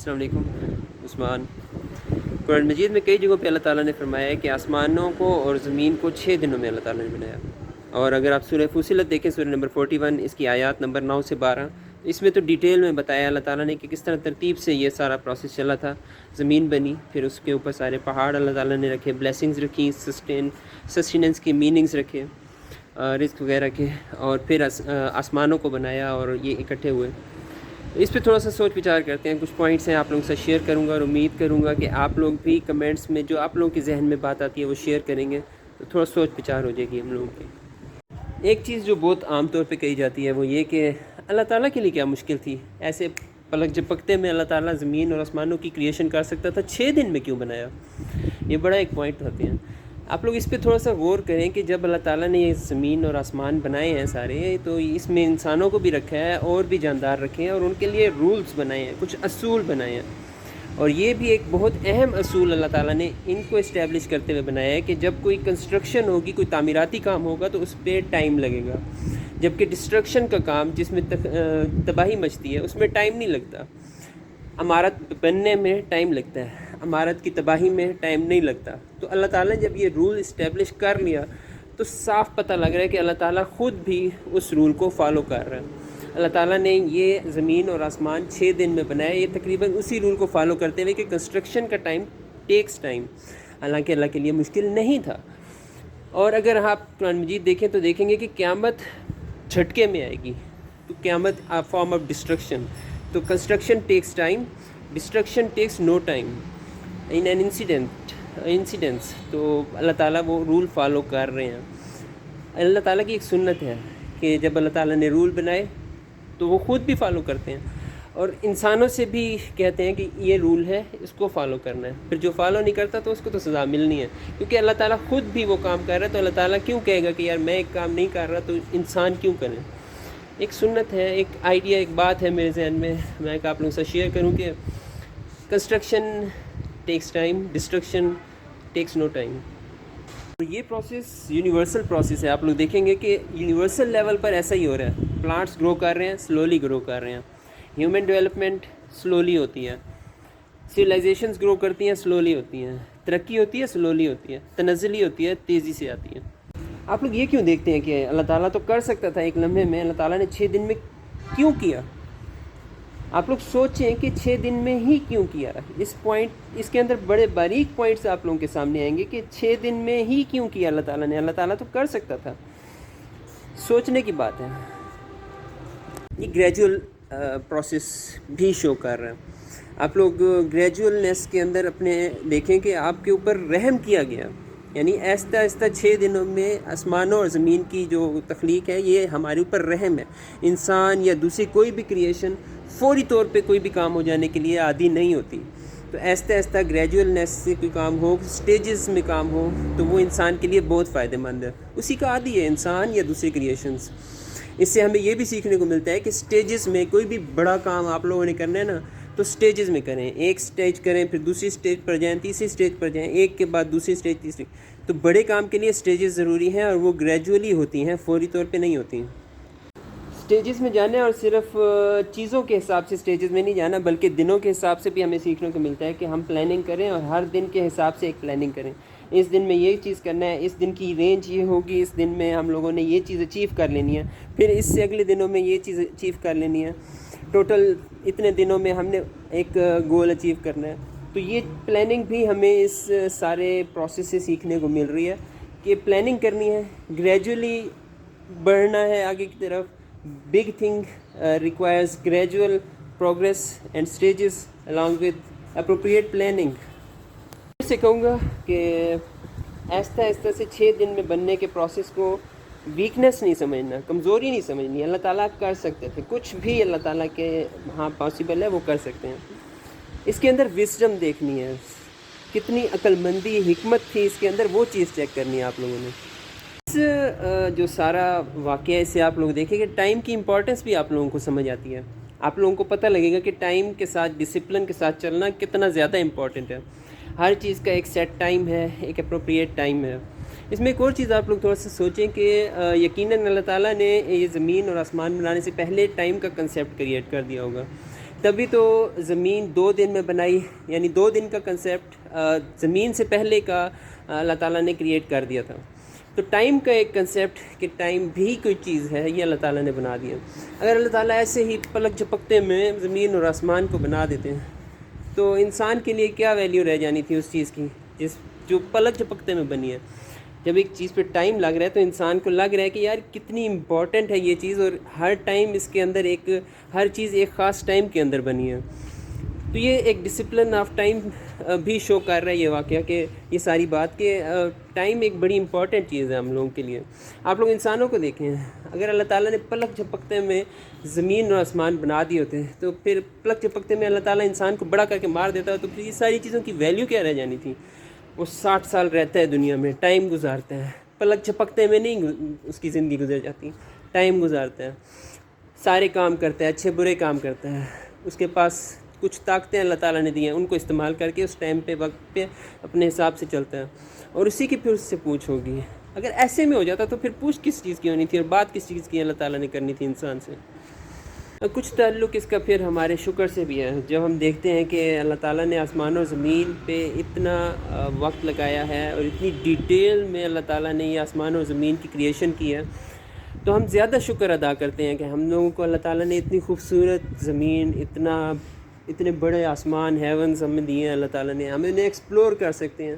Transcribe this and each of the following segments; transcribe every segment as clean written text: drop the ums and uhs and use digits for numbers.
السلام علیکم عثمان۔ قرآن مجید میں کئی جگہوں پہ اللہ تعالیٰ نے فرمایا ہے کہ آسمانوں کو اور زمین کو 6 دنوں میں اللہ تعالیٰ نے بنایا۔ اور اگر آپ سورہ فصلت دیکھیں، سورہ نمبر 41، اس کی آیات نمبر 9 سے 12، اس میں تو ڈیٹیل میں بتایا اللہ تعالیٰ نے کہ کس طرح ترتیب سے یہ سارا پروسیس چلا تھا۔ زمین بنی، پھر اس کے اوپر سارے پہاڑ اللہ تعالیٰ نے رکھے، بلیسنگز رکھی، سسٹیننس کی میننگز رکھے، رزق وغیرہ کے، اور پھر آسمانوں کو بنایا اور یہ اکٹھے ہوئے۔ اس پہ تھوڑا سا سوچ وچار کرتے ہیں، کچھ پوائنٹس ہیں آپ لوگوں سے شیئر کروں گا، اور امید کروں گا کہ آپ لوگ بھی کمنٹس میں جو آپ لوگوں کے ذہن میں بات آتی ہے وہ شیئر کریں گے، تو تھوڑا سوچ وچار ہو جائے گی ہم لوگوں کی۔ ایک چیز جو بہت عام طور پہ کہی جاتی ہے وہ یہ کہ اللہ تعالیٰ کے لیے کیا مشکل تھی، ایسے پلک جھپکتے میں اللہ تعالیٰ زمین اور آسمانوں کی کریشن کر سکتا تھا، 6 دن میں کیوں بنایا؟ یہ بڑا ایک پوائنٹ ہوتے ہیں۔ آپ لوگ اس پہ تھوڑا سا غور کریں کہ جب اللہ تعالیٰ نے یہ زمین اور آسمان بنائے ہیں سارے، تو اس میں انسانوں کو بھی رکھا ہے اور بھی جاندار رکھے ہیں، اور ان کے لیے رولز بنائے ہیں، کچھ اصول بنائے ہیں۔ اور یہ بھی ایک بہت اہم اصول اللہ تعالیٰ نے ان کو اسٹیبلش کرتے ہوئے بنایا ہے کہ جب کوئی کنسٹرکشن ہوگی، کوئی تعمیراتی کام ہوگا تو اس پہ ٹائم لگے گا، جبکہ ڈسٹرکشن کا کام جس میں تباہی مچتی ہے اس میں ٹائم نہیں لگتا۔ عمارت بننے میں ٹائم لگتا ہے، عمارت کی تباہی میں ٹائم نہیں لگتا۔ تو اللہ تعالیٰ نے جب یہ رول اسٹیبلش کر لیا تو صاف پتہ لگ رہا ہے کہ اللہ تعالیٰ خود بھی اس رول کو فالو کر رہا ہے۔ اللہ تعالیٰ نے یہ زمین اور آسمان 6 دن میں بنایا، یہ تقریباً اسی رول کو فالو کرتے ہوئے کہ کنسٹرکشن کا ٹائم ٹیکس ٹائم، حالانکہ اللہ کے لیے مشکل نہیں تھا۔ اور اگر آپ قرآن مجید دیکھیں تو دیکھیں گے کہ قیامت جھٹکے میں آئے گی، تو قیامت فارم آف ڈسٹرکشن، تو construction takes time, destruction takes no time in an incidence. تو اللہ تعالیٰ وہ رول فالو کر رہے ہیں۔ اللہ تعالیٰ کی ایک سنت ہے کہ جب اللہ تعالیٰ نے رول بنائے تو وہ خود بھی فالو کرتے ہیں، اور انسانوں سے بھی کہتے ہیں کہ یہ رول ہے، اس کو فالو کرنا ہے۔ پھر جو فالو نہیں کرتا تو اس کو تو سزا ملنی ہے، کیونکہ اللہ تعالیٰ خود بھی وہ کام کر رہا ہے، تو اللہ تعالیٰ کیوں کہے گا کہ یار میں ایک کام نہیں کر رہا تو انسان کیوں کریں؟ ایک سنت ہے، ایک آئیڈیا، ایک بات ہے میرے ذہن میں آپ لوگوں سے شیئر کروں کہ construction takes time, destruction takes no time. یہ پروسیس یونیورسل پروسیس ہے۔ آپ لوگ دیکھیں گے کہ یونیورسل لیول پر ایسا ہی ہو رہا ہے، پلانٹس گرو کر رہے ہیں، سلولی گرو کر رہے ہیں، ہیومن ڈیولپمنٹ سلولی ہوتی ہے، سویلائزیشنز گرو کرتی ہیں، سلولی ہوتی ہیں، ترقی ہوتی ہے، سلولی ہوتی ہے، تنزلی ہوتی ہے، تیزی سے آتی ہے۔ آپ لوگ یہ کیوں دیکھتے ہیں کہ اللہ تعالیٰ تو کر سکتا تھا ایک لمحے میں، اللہ تعالیٰ نے 6 دن میں کیوں کیا؟ آپ لوگ سوچیں کہ 6 دن میں ہی کیوں کیا؟ اس کے اندر بڑے باریک پوائنٹس آپ لوگوں کے سامنے آئیں گے کہ 6 دن میں ہی کیوں کیا اللہ تعالیٰ نے۔ اللہ تعالیٰ تو کر سکتا تھا، سوچنے کی بات ہے۔ یہ گریجول پروسیس بھی شو کر رہا ہے۔ آپ لوگ گریجولنس کے اندر اپنے دیکھیں کہ آپ کے اوپر رحم کیا گیا، یعنی آہستہ آہستہ 6 دنوں میں آسمانوں اور زمین کی جو تخلیق ہے یہ ہمارے اوپر رحم ہے۔ انسان یا دوسری کوئی بھی کریشن فوری طور پہ کوئی بھی کام ہو جانے کے لیے عادی نہیں ہوتی، تو آہستہ آہستہ گریجولنس سے کوئی کام ہو، سٹیجز میں کام ہو، تو وہ انسان کے لیے بہت فائدہ مند ہے۔ اسی کا عادی ہے انسان یا دوسری کریشنز۔ اس سے ہمیں یہ بھی سیکھنے کو ملتا ہے کہ سٹیجز میں کوئی بھی بڑا کام آپ لوگوں نے کرنا ہے نا، تو سٹیجز میں کریں، ایک سٹیج کریں، پھر دوسری سٹیج پر جائیں، تیسری سٹیج پر جائیں، ایک کے بعد دوسری سٹیج، تیسری۔ تو بڑے کام کے لیے سٹیجز ضروری ہیں، اور وہ گریجولی ہوتی ہیں، فوری طور پہ نہیں ہوتی۔ سٹیجز میں جانا، اور صرف چیزوں کے حساب سے سٹیجز میں نہیں جانا، بلکہ دنوں کے حساب سے بھی ہمیں سیکھنے کو ملتا ہے کہ ہم پلاننگ کریں، اور ہر دن کے حساب سے ایک پلاننگ کریں۔ اس دن میں یہ چیز کرنا ہے، اس دن کی رینج یہ ہوگی، اس دن میں ہم لوگوں نے یہ چیز اچیو کر لینی ہے، پھر اس سے اگلے دنوں میں یہ چیز اچیو کر لینی ہے، ٹوٹل اتنے دنوں میں ہم نے ایک گول اچیو کرنا ہے۔ تو یہ پلاننگ بھی ہمیں اس سارے پروسیس سے سیکھنے کو مل رہی ہے کہ پلاننگ کرنی ہے، گریجولی بڑھنا ہے آگے کی طرف۔ Big thing requires gradual progress and stages along with appropriate planning۔ اس سے کہوں گا کہ آہستہ آہستہ سے 6 دن میں بننے کے پروسیس کو ویکنیس نہیں سمجھنا، کمزوری نہیں سمجھنی۔ اللہ تعالیٰ کر سکتے تھے، کچھ بھی اللہ تعالیٰ کے ہاں پاسبل ہے، وہ کر سکتے ہیں۔ اس کے اندر وزڈم دیکھنی ہے، کتنی عقل مندی، حکمت تھی اس کے اندر، وہ چیز چیک کرنی ہے آپ لوگوں نے۔ جو سارا واقعہ اسے آپ لوگ دیکھیں کہ ٹائم کی امپورٹنس بھی آپ لوگوں کو سمجھ آتی ہے۔ آپ لوگوں کو پتہ لگے گا کہ ٹائم کے ساتھ ڈسپلن کے ساتھ چلنا کتنا زیادہ امپورٹنٹ ہے۔ ہر چیز کا ایک سیٹ ٹائم ہے، ایک اپروپریٹ ٹائم ہے۔ اس میں ایک اور چیز آپ لوگ تھوڑا سا سوچیں کہ یقیناً اللہ تعالیٰ نے یہ زمین اور آسمان بنانے سے پہلے ٹائم کا کنسیپٹ کریٹ کر دیا ہوگا تبھی تو زمین 2 دن میں بنائی، یعنی 2 دن کا کنسیپٹ زمین سے پہلے کا اللہ تعالیٰ نے کریٹ کر دیا تھا۔ تو ٹائم کا ایک کنسیپٹ کہ ٹائم بھی کوئی چیز ہے، یہ اللہ تعالیٰ نے بنا دیا۔ اگر اللہ تعالیٰ ایسے ہی پلک جھپکتے میں زمین اور آسمان کو بنا دیتے ہیں تو انسان کے لیے کیا ویلیو رہ جانی تھی اس چیز کی جو پلک جھپکتے میں بنی ہے۔ جب ایک چیز پہ ٹائم لگ رہا ہے تو انسان کو لگ رہا ہے کہ یار کتنی امپورٹنٹ ہے یہ چیز، اور ہر ٹائم اس کے اندر ہر چیز ایک خاص ٹائم کے اندر بنی ہے۔ تو یہ ایک ڈسپلن آف ٹائم بھی شو کر رہا ہے یہ واقعہ، کہ یہ ساری بات کہ ٹائم ایک بڑی امپورٹنٹ چیز ہے ہم لوگوں کے لیے۔ آپ لوگ انسانوں کو دیکھیں، اگر اللہ تعالیٰ نے پلک جھپکتے میں زمین اور آسمان بنا دیے ہوتے ہیں تو پھر پلک جھپکتے میں اللہ تعالیٰ انسان کو بڑا کر کے مار دیتا ہے، تو پھر یہ ساری چیزوں کی ویلیو کیا رہ جانی تھی؟ وہ 60 سال رہتا ہے دنیا میں، ٹائم گزارتا ہے، پلک جھپکتے میں نہیں اس کی زندگی گزر جاتی، ٹائم گزارتا ہے، سارے کام کرتا ہے، اچھے برے کام کرتا ہے، اس کے پاس کچھ طاقتیں اللہ تعالیٰ نے دی ہیں، ان کو استعمال کر کے اس ٹائم پہ وقت پہ اپنے حساب سے چلتا ہے، اور اسی کی پھر اس سے پوچھ ہوگی۔ اگر ایسے میں ہو جاتا تو پھر پوچھ کس چیز کی ہونی تھی اور بات کس چیز کی اللہ تعالیٰ نے کرنی تھی انسان سے؟ کچھ تعلق اس کا پھر ہمارے شکر سے بھی ہے، جب ہم دیکھتے ہیں کہ اللہ تعالیٰ نے آسمان و زمین پہ اتنا وقت لگایا ہے اور اتنی ڈیٹیل میں اللہ تعالیٰ نے یہ آسمان و زمین کی کریشن کی ہے، تو ہم زیادہ شکر ادا کرتے ہیں کہ ہم لوگوں کو اللہ تعالیٰ نے اتنی خوبصورت زمین، اتنے بڑے آسمان، ہیونز ہمیں دیے ہیں اللہ تعالیٰ نے، ہم انہیں ایکسپلور کر سکتے ہیں۔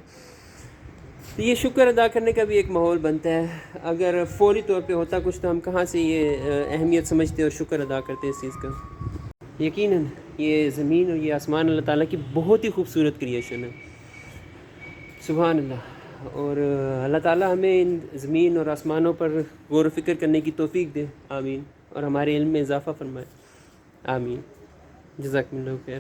تو یہ شکر ادا کرنے کا بھی ایک ماحول بنتا ہے۔ اگر فوری طور پہ ہوتا کچھ تو ہم کہاں سے یہ اہمیت سمجھتے اور شکر ادا کرتے اس چیز کا؟ یقیناً یہ زمین اور یہ آسمان اللہ تعالیٰ کی بہت ہی خوبصورت کریشن ہے، سبحان اللہ۔ اور اللہ تعالیٰ ہمیں ان زمین اور آسمانوں پر غور و فکر کرنے کی توفیق دے، آمین، اور ہمارے علم میں اضافہ فرمائے، آمین۔ جزاکم اللہ خیر۔